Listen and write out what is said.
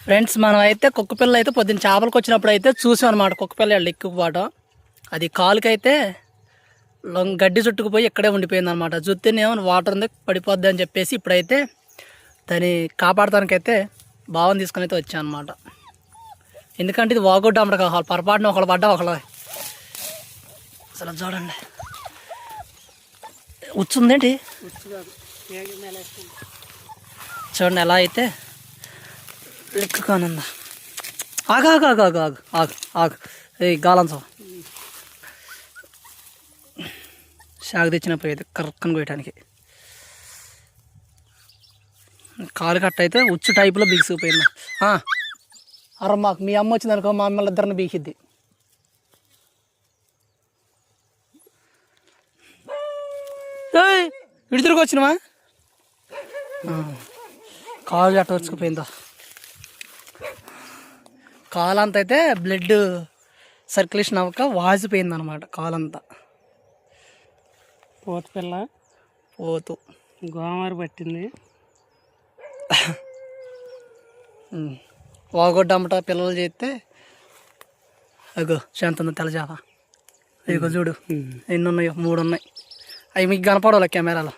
Friends మనం అయితే కుక్క పిల్ల అయితే పొద్దున్న చేపలకు వచ్చినప్పుడు అయితే చూసాం అనమాట. కుక్క పిల్ల ఎక్కువపోవడం అది కాలుకైతే గడ్డి చుట్టుకుపోయి ఇక్కడే ఉండిపోయింది అనమాట. చూస్తేనేమో వాటర్ ఉంది పడిపోద్ది అని చెప్పేసి ఇప్పుడైతే దాన్ని కాపాడటానికైతే భావం తీసుకుని అయితే వచ్చాను అనమాట. ఎందుకంటే ఇది వాగొడ్డు అమ్మట కావాలి, పొరపాటున ఒకళ్ళు పడ్డా ఒకళ్ళు అసలు చూడండి ఉచ్చుందేంటి చూడండి ఎలా అయితే లెక్కుకానుందా. ఆగు ఆగు ఆగు ఆగు ఆగు ఆగు ఆగు ఏ గాలంచం షాక్ తెచ్చినప్పుడు అయితే కరెక్ట్గా కొయ్యడానికి కాలు కట్ట అయితే ఉచ్చు టైపులో బిగిసిపోయింది. అరే మాకు మీ అమ్మ వచ్చింది అనుకో, మా అమ్మల్ని ఇద్దరిని బీకిద్ది. ఇటు తిరిగి వచ్చినవా కాలు అట్ట వచ్చుకుపోయిందా. కాలు అంతా అయితే బ్లడ్ సర్క్యులేషన్ అవ్వక వాసిపోయింది అనమాట కాలంతా. పోతు పిల్ల పోతు గోమారి పట్టింది. వాగొడ్డు అమ్మట పిల్లలు చేస్తే అగో శాంతంద తెల్లజావ ఇగో చూడు ఎన్ని ఉన్నాయో 3 ఉన్నాయి. అవి మీకు కనపడాలి కెమెరాలో.